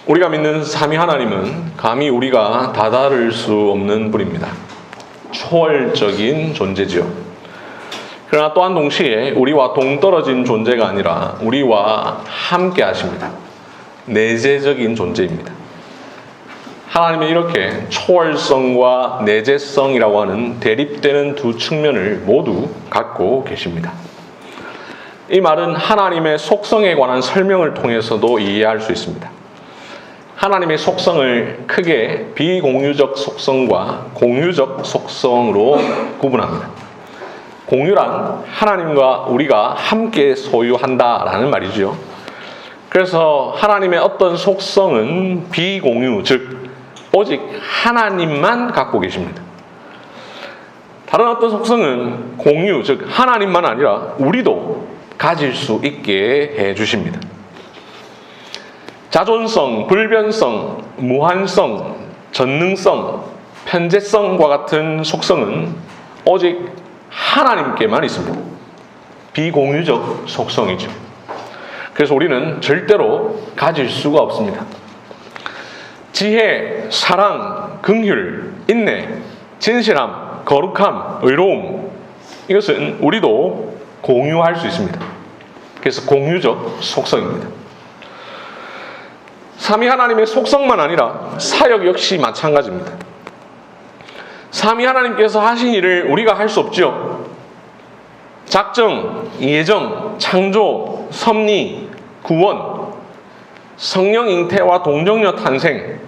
우리가 믿는 삼위 하나님은 감히 우리가 다다를 수 없는 분입니다. 초월적인 존재지요. 그러나 또한 동시에 우리와 동떨어진 존재가 아니라 우리와 함께 하십니다. 내재적인 존재입니다. 하나님은 이렇게 초월성과 내재성이라고 하는 대립되는 두 측면을 모두 갖고 계십니다. 이 말은 하나님의 속성에 관한 설명을 통해서도 이해할 수 있습니다. 하나님의 속성을 크게 비공유적 속성과 공유적 속성으로 구분합니다. 공유란 하나님과 우리가 함께 소유한다라는 말이죠. 그래서 하나님의 어떤 속성은 비공유, 즉 오직 하나님만 갖고 계십니다. 다른 어떤 속성은 공유, 즉 하나님만 아니라 우리도 가질 수 있게 해주십니다. 자존성, 불변성, 무한성, 전능성, 편재성과 같은 속성은 오직 하나님께만 있습니다. 비공유적 속성이죠. 그래서 우리는 절대로 가질 수가 없습니다. 지혜, 사랑, 긍휼, 인내, 진실함, 거룩함, 의로움, 이것은 우리도 공유할 수 있습니다. 그래서 공유적 속성입니다. 삼위 하나님의 속성만 아니라 사역 역시 마찬가지입니다. 삼위 하나님께서 하신 일을 우리가 할 수 없죠. 작정, 예정, 창조, 섭리, 구원, 성령 잉태와 동정녀 탄생,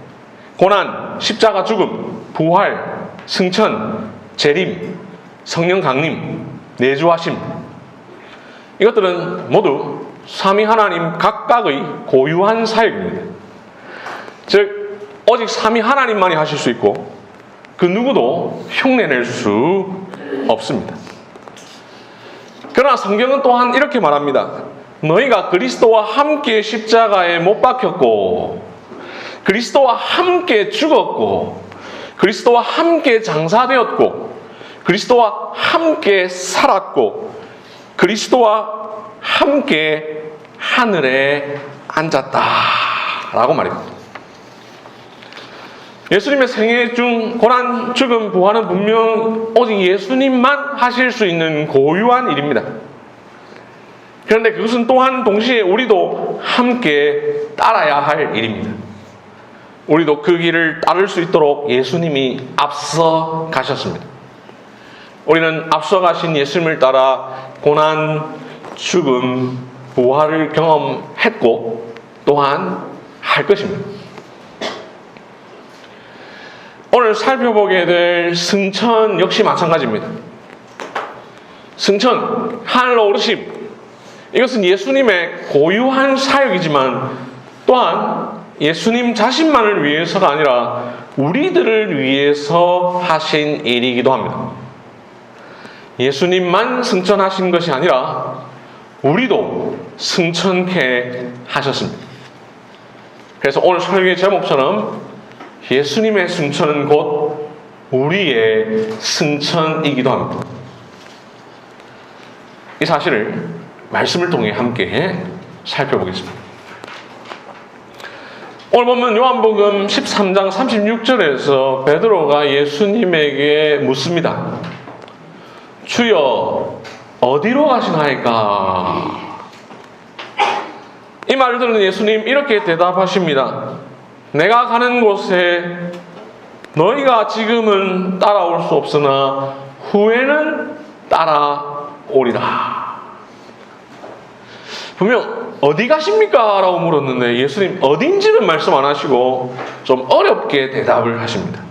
고난, 십자가 죽음, 부활, 승천, 재림, 성령 강림, 내주하심, 이것들은 모두 삼위 하나님 각각의 고유한 사역입니다. 즉 오직 삼위 하나님만이 하실 수 있고 그 누구도 흉내낼 수 없습니다. 그러나 성경은 또한 이렇게 말합니다. 너희가 그리스도와 함께 십자가에 못 박혔고 그리스도와 함께 죽었고 그리스도와 함께 장사되었고 그리스도와 함께 살았고 그리스도와 함께 하늘에 앉았다라고 말입니다. 예수님의 생애 중 고난, 죽음, 부활은 분명 오직 예수님만 하실 수 있는 고유한 일입니다. 그런데 그것은 또한 동시에 우리도 함께 따라야 할 일입니다. 우리도 그 길을 따를 수 있도록 예수님이 앞서 가셨습니다. 우리는 앞서 가신 예수님을 따라 고난, 죽음, 부활을 경험했고 또한 할 것입니다. 오늘 살펴보게 될 승천 역시 마찬가지입니다. 승천, 하늘로 오르심, 이것은 예수님의 고유한 사역이지만 또한 예수님 자신만을 위해서가 아니라 우리들을 위해서 하신 일이기도 합니다. 예수님만 승천하신 것이 아니라 우리도 승천케 하셨습니다. 그래서 오늘 설교의 제목처럼 예수님의 승천은 곧 우리의 승천이기도 합니다. 이 사실을 말씀을 통해 함께 살펴보겠습니다. 오늘 보면 요한복음 13장 36절에서 베드로가 예수님에게 묻습니다. 주여 어디로 가시나이까? 이 말을 들은 예수님 이렇게 대답하십니다. 내가 가는 곳에 너희가 지금은 따라올 수 없으나 후에는 따라오리라. 분명 어디 가십니까? 라고 물었는데 예수님 어딘지는 말씀 안 하시고 좀 어렵게 대답을 하십니다.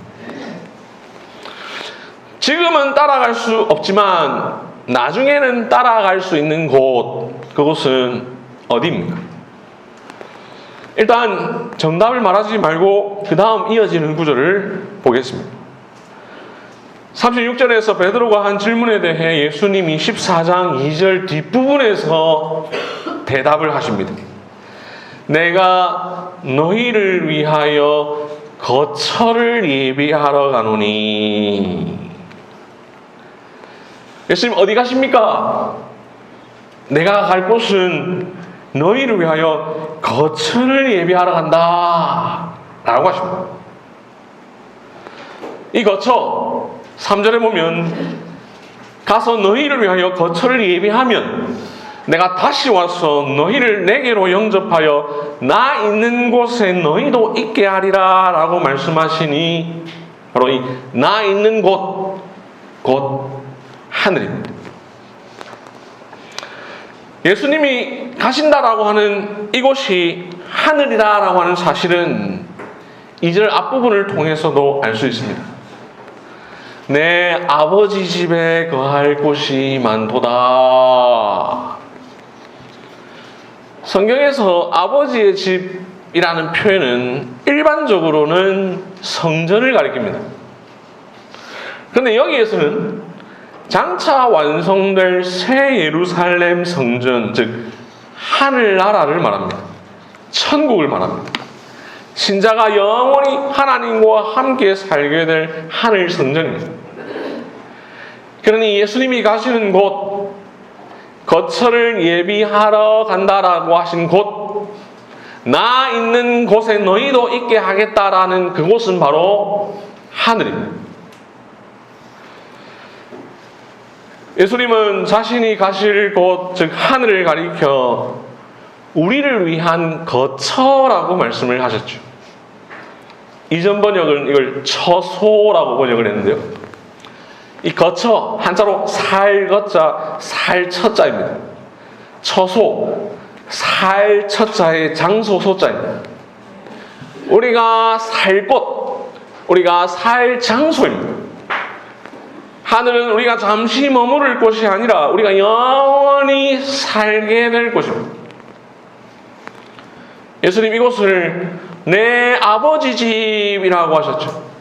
지금은 따라갈 수 없지만 나중에는 따라갈 수 있는 곳, 그곳은 어디입니까? 일단 정답을 말하지 말고 그 다음 이어지는 구절을 보겠습니다. 36절에서 베드로가 한 질문에 대해 예수님이 14장 2절 뒷부분에서 대답을 하십니다. 내가 너희를 위하여 거처를 예비하러 가노니. 예수님 어디 가십니까? 내가 갈 곳은 너희를 위하여 거처를 예비하러 간다 라고 하십니다. 이 거처 3절에 보면 가서 너희를 위하여 거처를 예비하면 내가 다시 와서 너희를 내게로 영접하여 나 있는 곳에 너희도 있게 하리라 라고 말씀하시니 바로 이 나 있는 곳, 곧 하늘입니다. 예수님이 가신다라고 하는 이곳이 하늘이다라고 하는 사실은 2절 앞부분을 통해서도 알 수 있습니다. 내 아버지 집에 거할 곳이 많도다. 성경에서 아버지의 집이라는 표현은 일반적으로는 성전을 가리킵니다. 그런데 여기에서는 장차 완성될 새 예루살렘 성전, 즉 하늘나라를 말합니다. 천국을 말합니다. 신자가 영원히 하나님과 함께 살게 될 하늘 성전입니다. 그러니 예수님이 가시는 곳, 거처를 예비하러 간다라고 하신 곳, 나 있는 곳에 너희도 있게 하겠다라는 그곳은 바로 하늘입니다. 예수님은 자신이 가실 곳, 즉 하늘을 가리켜 우리를 위한 거처라고 말씀을 하셨죠. 이전 번역은 이걸 처소라고 번역을 했는데요. 이 거처, 한자로 살거자, 살처자입니다. 처소, 살처자의 장소 소자입니다. 우리가 살 곳, 우리가 살 장소입니다. 하늘은 우리가 잠시 머무를 곳이 아니라 우리가 영원히 살게 될 곳입니다. 예수님 이곳을 내 아버지 집이라고 하셨죠.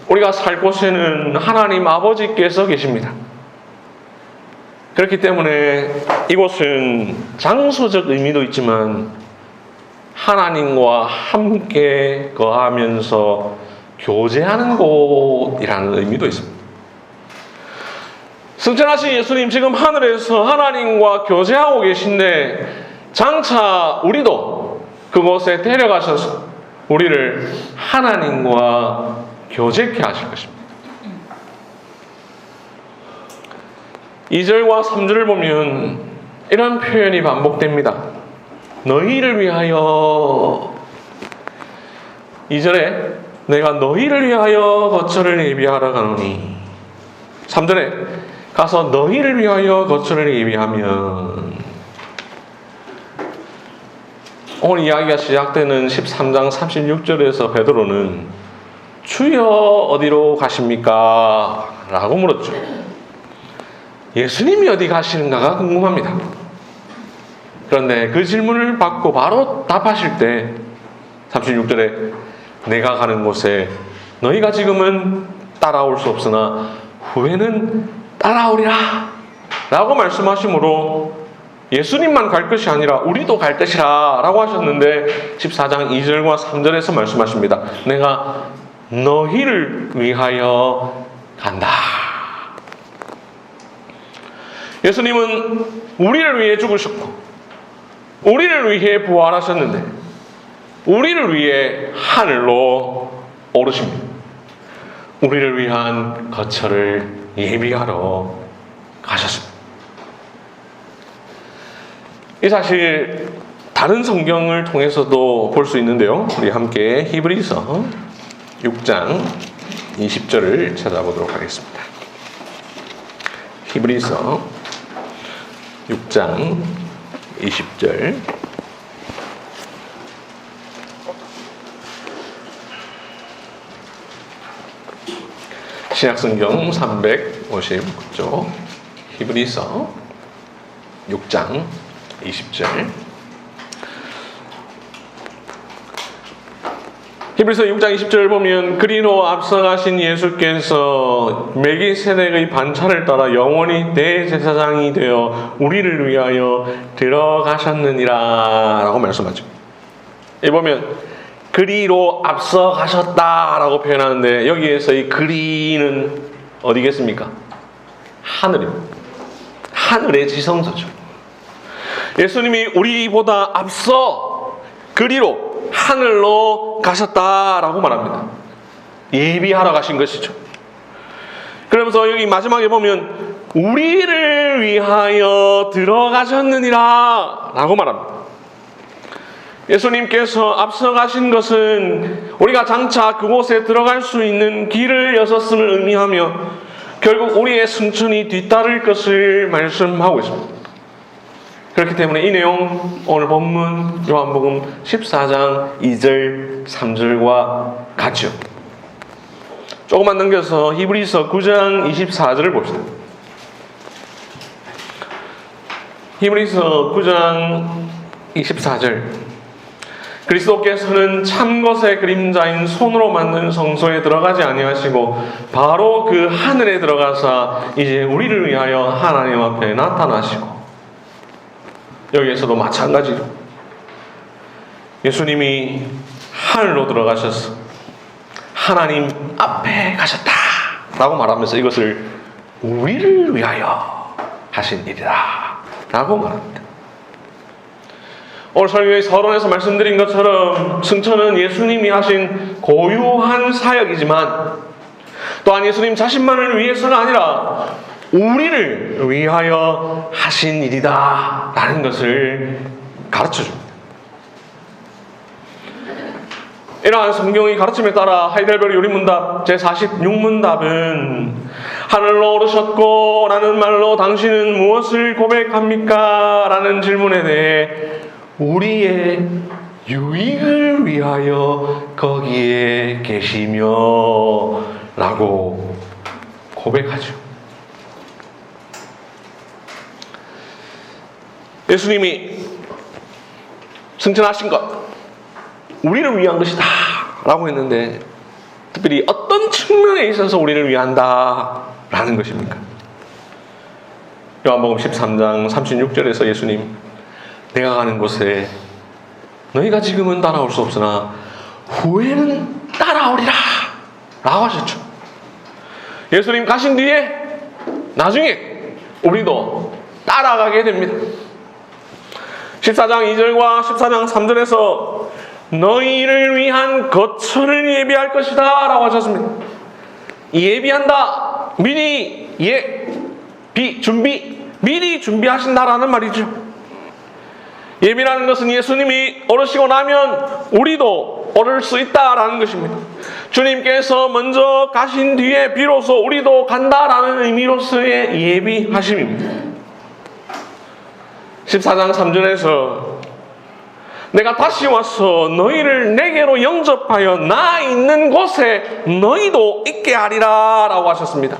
우리가 살 곳에는 하나님 아버지께서 계십니다. 그렇기 때문에 이곳은 장소적 의미도 있지만 하나님과 함께 거하면서 교제하는 곳이라는 의미도 있습니다. 승천하신 예수님 지금 하늘에서 하나님과 교제하고 계신데 장차 우리도 그곳에 데려가셔서 우리를 하나님과 교제케 하실 것입니다. 2절과 3절을 보면 이런 표현이 반복됩니다. 너희를 위하여. 2절에 내가 너희를 위하여 거처를 예비하러 가노니. 3절에 가서 너희를 위하여 거처를 예비하면. 오늘 이야기가 시작되는 13장 36절에서 베드로는 주여 어디로 가십니까? 라고 물었죠. 예수님이 어디 가시는가가 궁금합니다. 그런데 그 질문을 받고 바로 답하실 때 36절에 내가 가는 곳에 너희가 지금은 따라올 수 없으나 후에는 따라오리라 라고 말씀하시므로 예수님만 갈 것이 아니라 우리도 갈 것이라 라고 하셨는데 14장 2절과 3절에서 말씀하십니다. 내가 너희를 위하여 간다. 예수님은 우리를 위해 죽으셨고 우리를 위해 부활하셨는데 우리를 위해 하늘로 오르십니다. 우리를 위한 거처를 예비하러 가셨습니다. 이 사실 다른 성경을 통해서도 볼 수 있는데요. 우리 함께 히브리서 6장 20절을 찾아보도록 하겠습니다. 히브리서 6장 20절. 신약성경 359쪽 히브리서 6장 20절. 히브리서 6장 20절을 보면 그리로 앞서가신 예수께서 멜기세덱의 반차를 따라 영원히 대제사장이 되어 우리를 위하여 들어가셨느니라 라고 말씀하죠. 여기 보면 그리로 앞서가셨다라고 표현하는데 여기에서 이 그리는 어디겠습니까? 하늘입니다. 하늘의 지성소죠. 예수님이 우리보다 앞서 그리로 하늘로 가셨다라고 말합니다. 예비하러 가신 것이죠. 그러면서 여기 마지막에 보면 우리를 위하여 들어가셨느니라 라고 말합니다. 예수님께서 앞서 가신 것은 우리가 장차 그곳에 들어갈 수 있는 길을 여셨음을 의미하며 결국 우리의 승천이 뒤따를 것을 말씀하고 있습니다. 그렇기 때문에 이 내용 오늘 본문 요한복음 14장 2절 3절과 같죠. 조금만 넘겨서 히브리서 9장 24절을 봅시다. 히브리서 9장 24절. 그리스도께서는 참 것의 그림자인 손으로 만든 성소에 들어가지 아니하시고 바로 그 하늘에 들어가사 이제 우리를 위하여 하나님 앞에 나타나시고, 여기에서도 마찬가지로 예수님이 하늘로 들어가셔서 하나님 앞에 가셨다 라고 말하면서 이것을 우리를 위하여 하신 일이다 라고 말합니다. 오늘 설교의 서론에서 말씀드린 것처럼 승천은 예수님이 하신 고유한 사역이지만 또한 예수님 자신만을 위해서는 아니라 우리를 위하여 하신 일이다 라는 것을 가르쳐줍니다. 이러한 성경의 가르침에 따라 하이델베르 요리문답 제46문답은 하늘로 오르셨고 라는 말로 당신은 무엇을 고백합니까? 라는 질문에 대해 우리의 유익을 위하여 거기에 계시며 라고 고백하죠. 예수님이 승천하신 것 우리를 위한 것이다 라고 했는데 특별히 어떤 측면에 있어서 우리를 위한다 라는 것입니까? 요한복음 13장 36절에서 예수님, 내가 가는 곳에 너희가 지금은 따라올 수 없으나 후에는 따라오리라 라고 하셨죠. 예수님 가신 뒤에 나중에 우리도 따라가게 됩니다. 14장 2절과 14장 3절에서 너희를 위한 거처를 예비할 것이다 라고 하셨습니다. 예비한다, 미리 미리 준비하신다라는 말이죠. 예비라는 것은 예수님이 오르시고 나면 우리도 오를 수 있다라는 것입니다. 주님께서 먼저 가신 뒤에 비로소 우리도 간다라는 의미로서의 예비하심입니다. 14장 3절에서 내가 다시 와서 너희를 내게로 영접하여 나 있는 곳에 너희도 있게 하리라 라고 하셨습니다.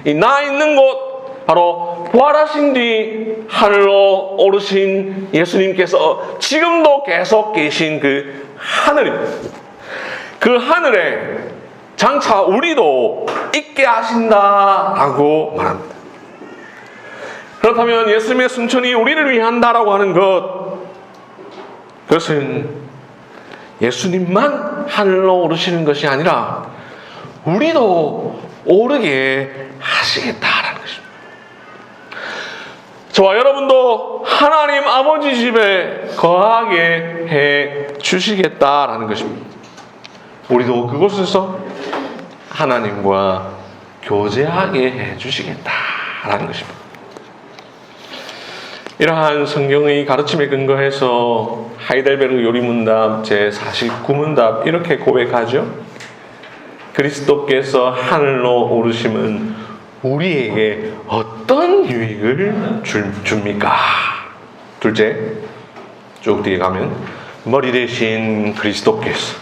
이 나 있는 곳, 바로 부활하신 뒤 하늘로 오르신 예수님께서 지금도 계속 계신 그 하늘입니다. 그 하늘에 장차 우리도 있게 하신다라고 말합니다. 그렇다면 예수님의 승천이 우리를 위한다라고 하는 그것은 예수님만 하늘로 오르시는 것이 아니라 우리도 오르게 하시겠다라는 것입니다. 저와 여러분도 하나님 아버지 집에 거하게 해 주시겠다라는 것입니다. 우리도 그곳에서 하나님과 교제하게 해 주시겠다라는 것입니다. 이러한 성경의 가르침에 근거해서 하이델베르 요리문답 제49문답 이렇게 고백하죠. 그리스도께서 하늘로 오르심은 우리에게 어떤 유익을 줍니까? 둘째, 쭉 뒤에 가면 머리 대신 그리스도께서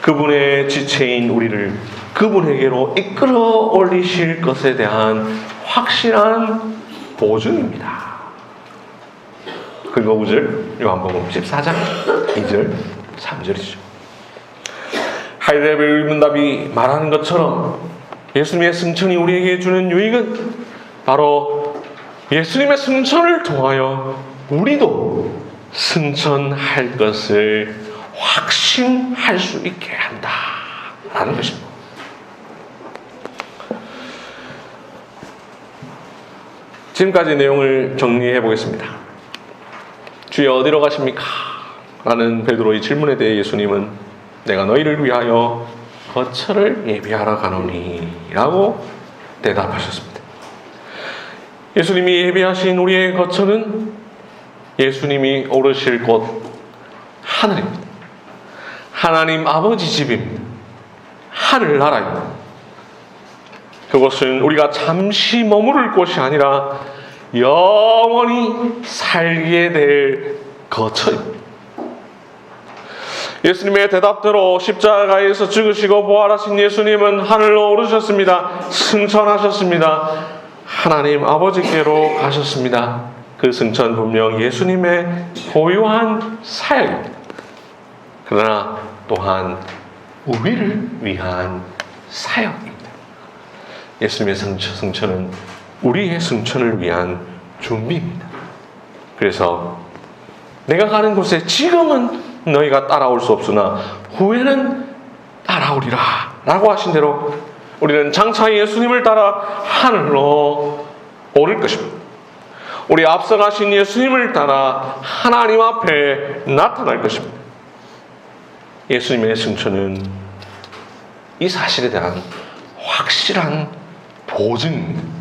그분의 지체인 우리를 그분에게로 이끌어 올리실 것에 대한 확실한 보증입니다. 그리고 5절, 요한복음 14장 2절 3절이죠. 하이델베르 문답이 말하는 것처럼 예수님의 승천이 우리에게 주는 유익은 바로 예수님의 승천을 통하여 우리도 승천할 것을 확신할 수 있게 한다라는 것입니다. 지금까지 내용을 정리해 보겠습니다. 주여 어디로 가십니까? 라는 베드로의 질문에 대해 예수님은 내가 너희를 위하여 거처를 예비하러 가노니 라고 대답하셨습니다. 예수님이 예비하신 우리의 거처는 예수님이 오르실 곳 하늘입니다. 하나님 아버지 집입니다. 하늘나라입니다. 그것은 우리가 잠시 머무를 곳이 아니라 영원히 살게 될 거처입니다. 예수님의 대답대로 십자가에서 죽으시고 부활하신 예수님은 하늘로 오르셨습니다. 승천하셨습니다. 하나님 아버지께로 가셨습니다. 그 승천 분명 예수님의 고유한 사역입니다. 그러나 또한 우리를 위한 사역입니다. 예수님의 승천은 우리의 승천을 위한 준비입니다. 그래서 내가 가는 곳에 지금은 너희가 따라올 수 없으나 후에는 따라오리라 라고 하신 대로 우리는 장차 예수님을 따라 하늘로 오를 것입니다. 우리 앞서가신 예수님을 따라 하나님 앞에 나타날 것입니다. 예수님의 승천은 이 사실에 대한 확실한 보증입니다.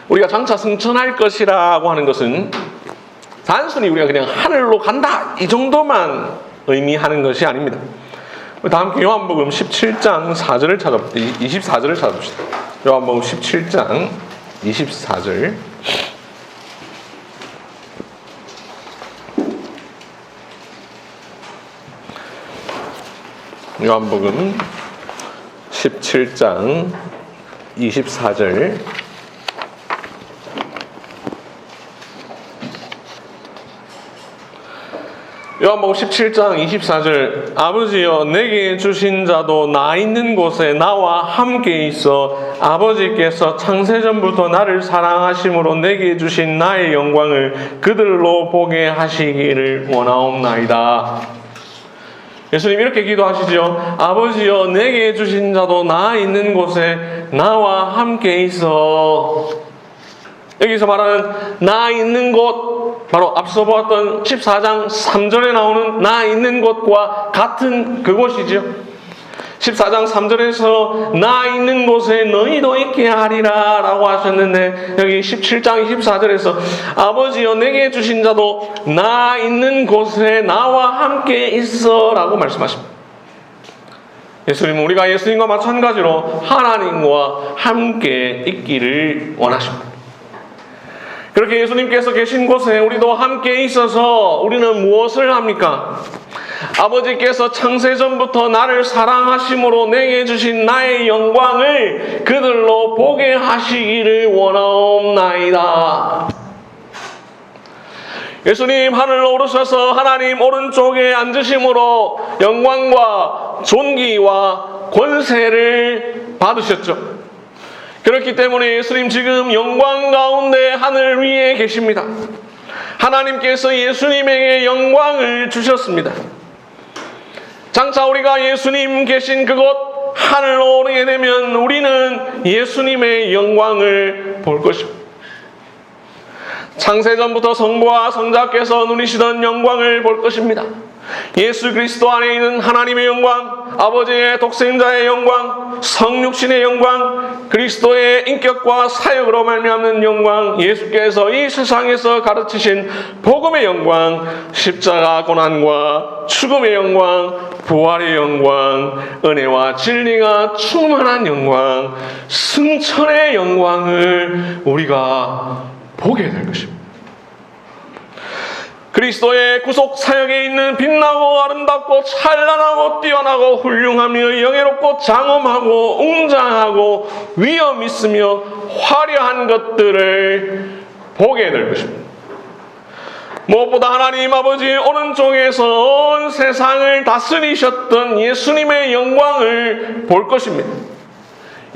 우리가 장차 승천할 것이라고 하는 것은 단순히 우리가 그냥 하늘로 간다 이 정도만 의미하는 것이 아닙니다. 다 함께 요한복음 17장 4절을 24절을 찾아봅시다. 요한복음 17장 24절. 요한복음 17장 24절. 요한복음 17장 24절. 아버지여 내게 주신 자도 나 있는 곳에 나와 함께 있어 아버지께서 창세전부터 나를 사랑하심으로 내게 주신 나의 영광을 그들로 보게 하시기를 원하옵나이다. 예수님 이렇게 기도하시죠. 아버지여 내게 주신 자도 나 있는 곳에 나와 함께 있어. 여기서 말하는 나 있는 곳, 바로 앞서 보았던 14장 3절에 나오는 나 있는 곳과 같은 그곳이죠. 14장 3절에서 나 있는 곳에 너희도 있게 하리라 라고 하셨는데 여기 17장 24절에서 아버지여 내게 주신 자도 나 있는 곳에 나와 함께 있어 라고 말씀하십니다. 예수님은 우리가 예수님과 마찬가지로 하나님과 함께 있기를 원하십니다. 그렇게 예수님께서 계신 곳에 우리도 함께 있어서 우리는 무엇을 합니까? 아버지께서 창세전부터 나를 사랑하심으로 내게 주신 나의 영광을 그들로 보게 하시기를 원하옵나이다. 예수님 하늘로 오르셔서 하나님 오른쪽에 앉으심으로 영광과 존귀와 권세를 받으셨죠. 그렇기 때문에 예수님 지금 영광 가운데 하늘 위에 계십니다. 하나님께서 예수님에게 영광을 주셨습니다. 장차 우리가 예수님 계신 그곳 하늘로 오르게 되면 우리는 예수님의 영광을 볼 것입니다. 창세전부터 성부와 성자께서 누리시던 영광을 볼 것입니다. 예수 그리스도 안에 있는 하나님의 영광, 아버지의 독생자의 영광, 성육신의 영광, 그리스도의 인격과 사역으로 말미암는 영광, 예수께서 이 세상에서 가르치신 복음의 영광, 십자가 고난과 죽음의 영광, 부활의 영광, 은혜와 진리가 충만한 영광, 승천의 영광을 우리가 보게 될 것입니다. 그리스도의 구속 사역에 있는 빛나고 아름답고 찬란하고 뛰어나고 훌륭하며 영예롭고 장엄하고 웅장하고 위엄 있으며 화려한 것들을 보게 될 것입니다. 무엇보다 하나님 아버지의 오른쪽에서 온 세상을 다스리셨던 예수님의 영광을 볼 것입니다.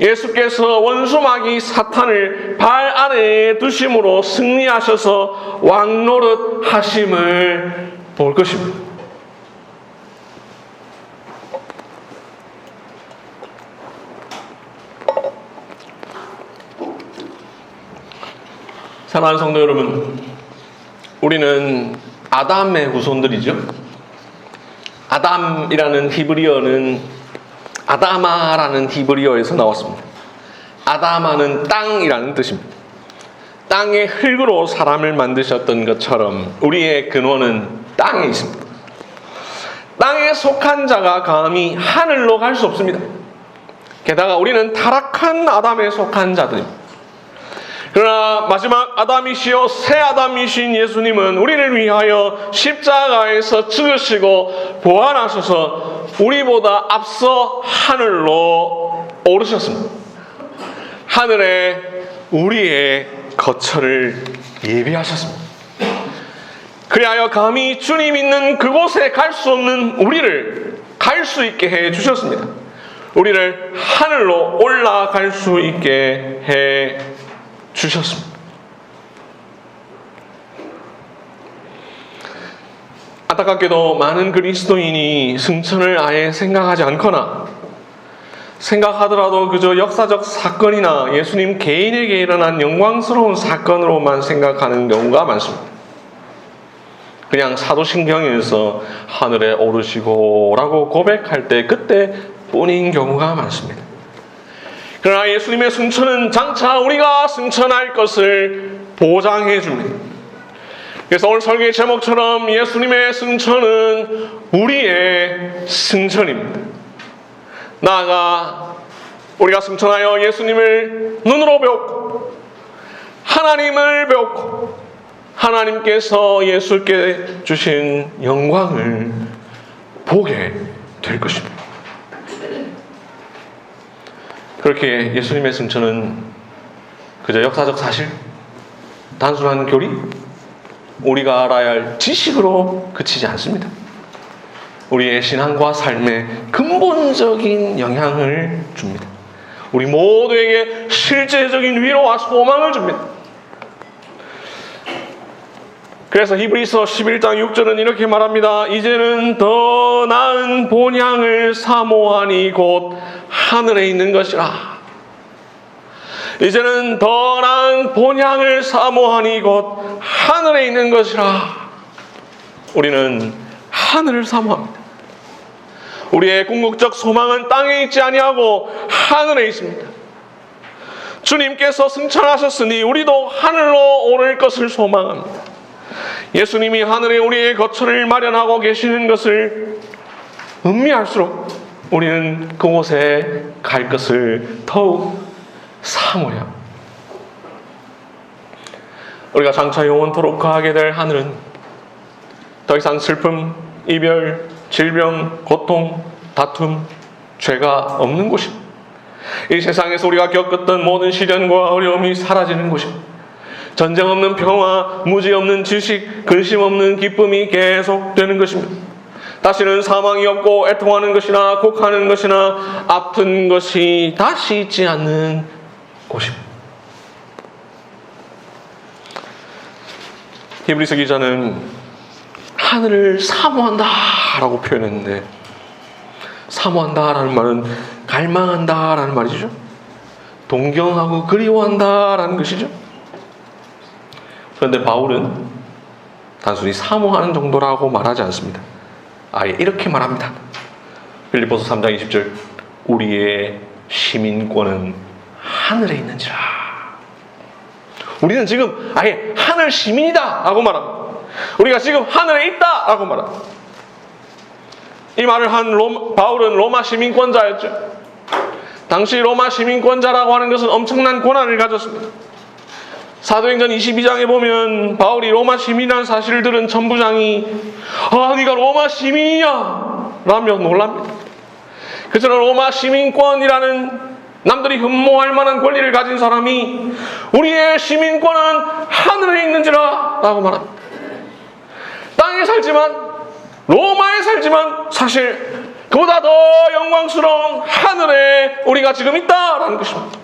예수께서 원수마귀 사탄을 발 아래에 두심으로 승리하셔서 왕노릇 하심을 볼 것입니다. 사랑하는 성도 여러분, 우리는 아담의 후손들이죠. 아담이라는 히브리어는 아다마라는 히브리어에서 나왔습니다. 아다마는 땅이라는 뜻입니다. 땅의 흙으로 사람을 만드셨던 것처럼 우리의 근원은 땅에 있습니다. 땅에 속한 자가 감히 하늘로 갈 수 없습니다. 게다가 우리는 타락한 아담에 속한 자들입니다. 그러나 마지막 아담이시여 새 아담이신 예수님은 우리를 위하여 십자가에서 죽으시고 부활하셔서 우리보다 앞서 하늘로 오르셨습니다. 하늘에 우리의 거처를 예비하셨습니다. 그리하여 감히 주님 있는 그곳에 갈 수 없는 우리를 갈 수 있게 해 주셨습니다. 우리를 하늘로 올라갈 수 있게 해 주셨습니다. 안타깝게도 많은 그리스도인이 승천을 아예 생각하지 않거나 생각하더라도 그저 역사적 사건이나 예수님 개인에게 일어난 영광스러운 사건으로만 생각하는 경우가 많습니다. 그냥 사도신경에서 하늘에 오르시고 라고 고백할 때 그때뿐인 경우가 많습니다. 그러나 예수님의 승천은 장차 우리가 승천할 것을 보장해 줍니다. 그래서 오늘 설교의 제목처럼 예수님의 승천은 우리의 승천입니다. 나아가 우리가 승천하여 예수님을 눈으로 배웠고 하나님을 배웠고 하나님께서 예수께 주신 영광을 보게 될 것입니다. 그렇게 예수님의 승천은 그저 역사적 사실, 단순한 교리, 우리가 알아야 할 지식으로 그치지 않습니다. 우리의 신앙과 삶에 근본적인 영향을 줍니다. 우리 모두에게 실제적인 위로와 소망을 줍니다. 그래서 히브리서 11장 6절은 이렇게 말합니다. 이제는 더 나은 본향을 사모하니 곧 하늘에 있는 것이라. 이제는 더 나은 본향을 사모하니 곧 하늘에 있는 것이라. 우리는 하늘을 사모합니다. 우리의 궁극적 소망은 땅에 있지 아니하고 하늘에 있습니다. 주님께서 승천하셨으니 우리도 하늘로 오를 것을 소망합니다. 예수님이 하늘에 우리의 거처를 마련하고 계시는 것을 음미할수록 우리는 그곳에 갈 것을 더욱 사모해야 합니다. 우리가 장차 영원토록 가게 될 하늘은 더 이상 슬픔, 이별, 질병, 고통, 다툼, 죄가 없는 곳입니다. 이 세상에서 우리가 겪었던 모든 시련과 어려움이 사라지는 곳입니다. 전쟁 없는 평화, 무지 없는 지식, 근심 없는 기쁨이 계속되는 것입니다. 다시는 사망이 없고 애통하는 것이나 곡하는 것이나 아픈 것이 다시 있지 않는 곳입니다. 히브리서 기자는 하늘을 사모한다 라고 표현했는데, 사모한다 라는 말은 갈망한다 라는 말이죠. 동경하고 그리워한다 라는 것이죠. 그런데 바울은 단순히 사모하는 정도라고 말하지 않습니다. 아예 이렇게 말합니다. 빌립보서 3장 20절 우리의 시민권은 하늘에 있는지라. 우리는 지금 아예 하늘 시민이다 라고 말합니다. 우리가 지금 하늘에 있다 라고 말합니다. 이 말을 한 바울은 로마 시민권자였죠. 당시 로마 시민권자라고 하는 것은 엄청난 권한을 가졌습니다. 사도행전 22장에 보면 바울이 로마 시민이라는 사실을 들은 천부장이 네가 로마 시민이냐? 라며 놀랍니다. 그처럼 로마 시민권이라는 남들이 흠모할 만한 권리를 가진 사람이 우리의 시민권은 하늘에 있는지라 라고 말합니다. 땅에 살지만, 로마에 살지만 사실 그보다 더 영광스러운 하늘에 우리가 지금 있다라는 것입니다.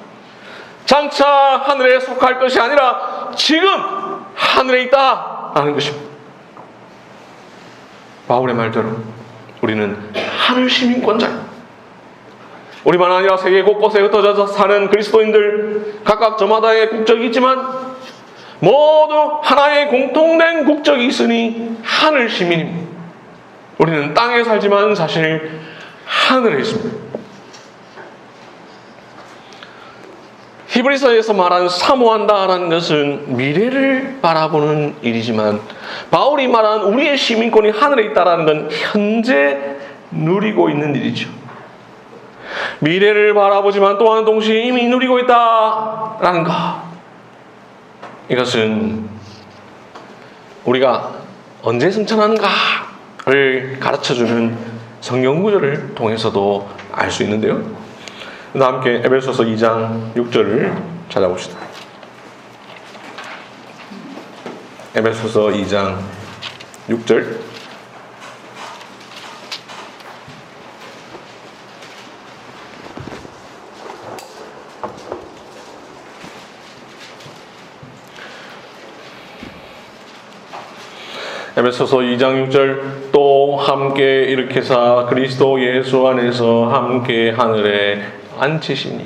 장차 하늘에 속할 것이 아니라 지금 하늘에 있다라는 것입니다. 바울의 말대로 우리는 하늘 시민권자입니다. 우리만 아니라 세계 곳곳에 흩어져서 사는 그리스도인들 각각 저마다의 국적이 있지만 모두 하나의 공통된 국적이 있으니 하늘 시민입니다. 우리는 땅에 살지만 사실 하늘에 있습니다. 히브리서에서 말한 사모한다라는 것은 미래를 바라보는 일이지만 바울이 말한 우리의 시민권이 하늘에 있다라는 건 현재 누리고 있는 일이죠. 미래를 바라보지만 또한 동시에 이미 누리고 있다라는 것. 이것은 우리가 언제 승천하는가를 가르쳐주는 성경 구절을 통해서도 알 수 있는데요. 함께 에베소서 2장 6절을 찾아봅시다. 에베소서 2장 6절. 에베소서 2장 6절. 또 함께 일으키사 그리스도 예수 안에서 함께 하늘에 앉히시니.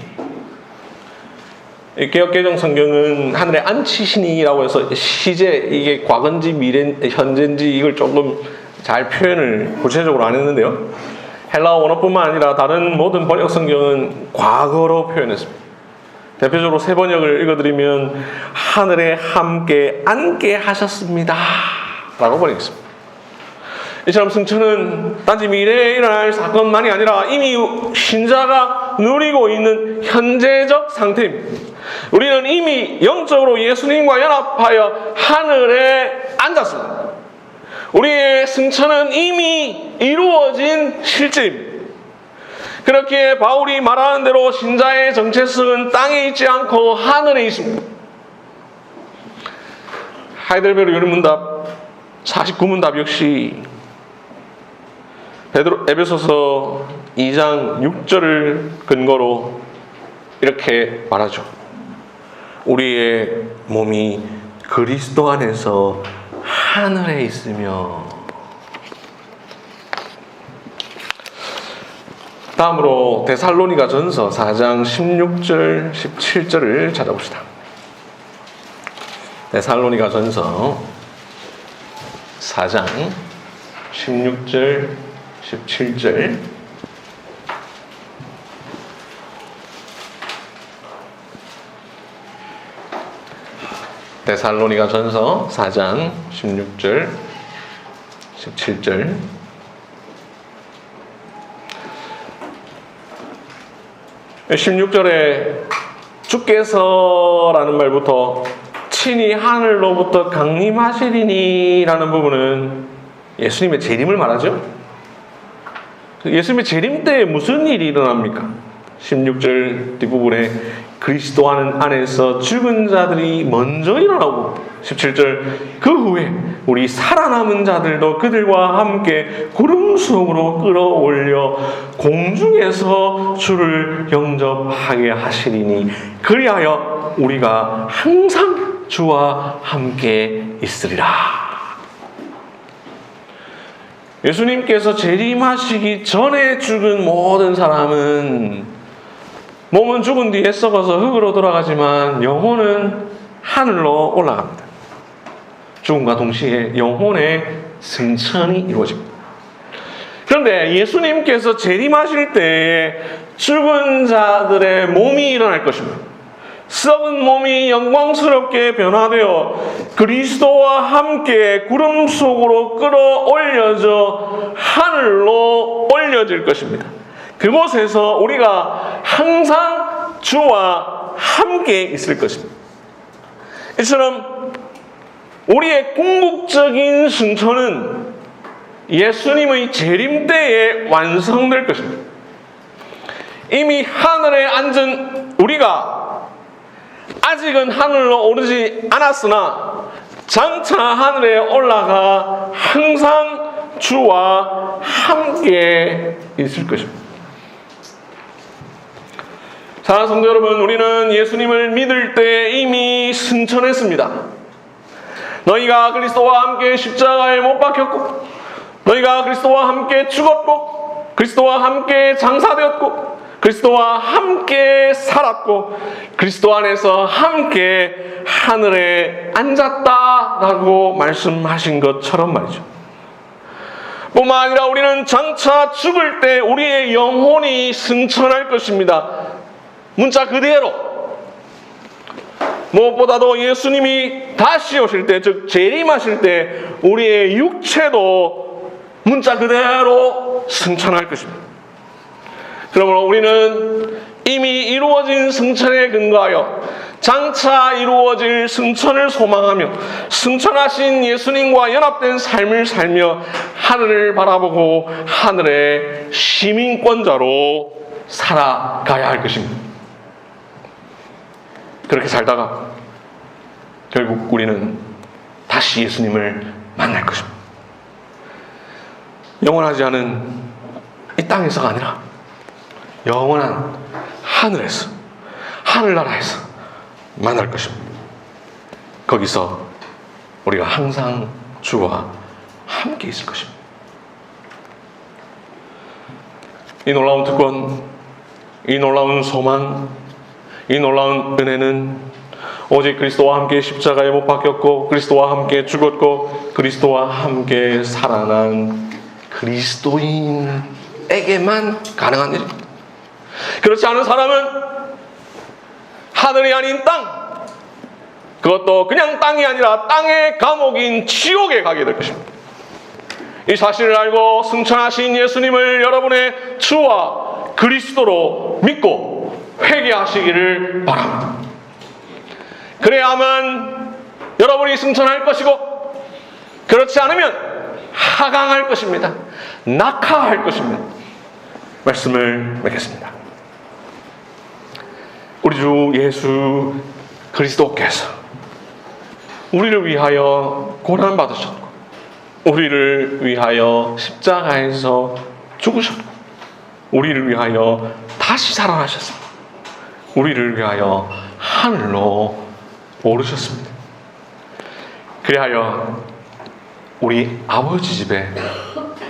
개역개정 성경은 하늘에 앉히시니라고 해서 시제, 이게 과거인지 미래, 현재인지 이걸 조금 잘 표현을 구체적으로 안 했는데요. 헬라어 원어뿐만 아니라 다른 모든 번역 성경은 과거로 표현했습니다. 대표적으로 세 번역을 읽어드리면 하늘에 함께 앉게 하셨습니다 라고 번역했습니다. 이처럼 승천은 단지 미래에 일어날 사건만이 아니라 이미 신자가 누리고 있는 현재적 상태입니다. 우리는 이미 영적으로 예수님과 연합하여 하늘에 앉았습니다. 우리의 승천은 이미 이루어진 실제입니다. 그렇기에 바울이 말하는 대로 신자의 정체성은 땅에 있지 않고 하늘에 있습니다. 하이델베르 요리문답 49문답 역시 에베소서 2장 6절을 근거로 이렇게 말하죠. 우리의 몸이 그리스도 안에서 하늘에 있으며. 다음으로 데살로니가 전서 4장 16절 17절을 찾아봅시다. 데살로니가 전서 4장 16절 17절. 데살로니가 전서 4장 16절 17절. 이 16절에 주께서라는 말부터 친히 하늘로부터 강림하시리니 라는 부분은 예수님의 재림을 말하죠. 예수님의 재림 때 무슨 일이 일어납니까? 16절 뒷부분에 그리스도 안에서 죽은 자들이 먼저 일어나고 17절 그 후에 우리 살아남은 자들도 그들과 함께 구름 속으로 끌어올려 공중에서 주를 영접하게 하시리니 그리하여 우리가 항상 주와 함께 있으리라. 예수님께서 재림하시기 전에 죽은 모든 사람은 몸은 죽은 뒤에 썩어서 흙으로 돌아가지만 영혼은 하늘로 올라갑니다. 죽음과 동시에 영혼의 승천이 이루어집니다. 그런데 예수님께서 재림하실 때에 죽은 자들의 몸이 일어날 것입니다. 썩은 몸이 영광스럽게 변화되어 그리스도와 함께 구름 속으로 끌어올려져 하늘로 올려질 것입니다. 그곳에서 우리가 항상 주와 함께 있을 것입니다. 이처럼 우리의 궁극적인 승천은 예수님의 재림 때에 완성될 것입니다. 이미 하늘에 앉은 우리가 아직은 하늘로 오르지 않았으나 장차 하늘에 올라가 항상 주와 함께 있을 것입니다. 사랑하는 성도 여러분, 우리는 예수님을 믿을 때 이미 승천했습니다. 너희가 그리스도와 함께 십자가에 못 박혔고, 너희가 그리스도와 함께 죽었고, 그리스도와 함께 장사되었고, 그리스도와 함께 살았고, 그리스도 안에서 함께 하늘에 앉았다라고 말씀하신 것처럼 말이죠. 뿐만 아니라 우리는 장차 죽을 때 우리의 영혼이 승천할 것입니다. 문자 그대로. 무엇보다도 예수님이 다시 오실 때, 즉 재림하실 때 우리의 육체도 문자 그대로 승천할 것입니다. 그러므로 우리는 이미 이루어진 승천에 근거하여 장차 이루어질 승천을 소망하며 승천하신 예수님과 연합된 삶을 살며 하늘을 바라보고 하늘의 시민권자로 살아가야 할 것입니다. 그렇게 살다가 결국 우리는 다시 예수님을 만날 것입니다. 영원하지 않은 이 땅에서가 아니라 영원한 하늘에서, 하늘나라에서 만날 것입니다. 거기서 우리가 항상 주와 함께 있을 것입니다. 이 놀라운 특권, 이 놀라운 소망, 이 놀라운 은혜는 오직 그리스도와 함께 십자가에 못 박혔고 그리스도와 함께 죽었고 그리스도와 함께 살아난 그리스도인에게만 가능한 일입니다. 그렇지 않은 사람은 하늘이 아닌 땅, 그것도 그냥 땅이 아니라 땅의 감옥인 지옥에 가게 될 것입니다. 이 사실을 알고 승천하신 예수님을 여러분의 주와 그리스도로 믿고 회개하시기를 바랍니다. 그래야만 여러분이 승천할 것이고, 그렇지 않으면 하강할 것입니다. 낙하할 것입니다. 말씀을 맺겠습니다. 우리 주 예수 그리스도께서 우리를 위하여 고난받으셨고 우리를 위하여 십자가에서 죽으셨고 우리를 위하여 다시 살아나셨습니다. 우리를 위하여 하늘로 오르셨습니다. 그리하여 우리 아버지 집에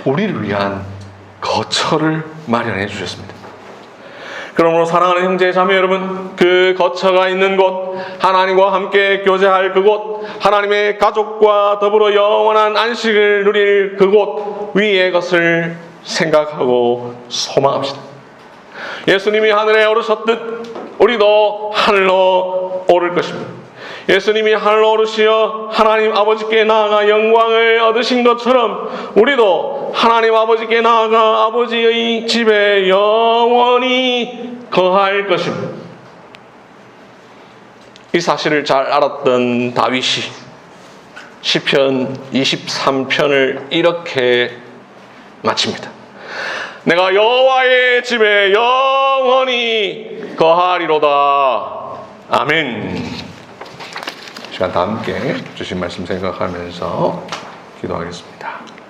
우리를 위한 거처를 마련해 주셨습니다. 그러므로 사랑하는 형제 자매 여러분, 그 거처가 있는 곳, 하나님과 함께 교제할 그곳, 하나님의 가족과 더불어 영원한 안식을 누릴 그곳 위의 것을 생각하고 소망합시다. 예수님이 하늘에 오르셨듯 우리도 하늘로 오를 것입니다. 예수님이 하늘로 오르시어 하나님 아버지께 나아가 영광을 얻으신 것처럼 우리도 하나님 아버지께 나아가 아버지의 집에 영원히 거할 것입니다. 이 사실을 잘 알았던 다윗이 시편 23편을 이렇게 마칩니다. 내가 여호와의 집에 영원히 거하리로다. 아멘. 시간 다 함께 주신 말씀 생각하면서 기도하겠습니다.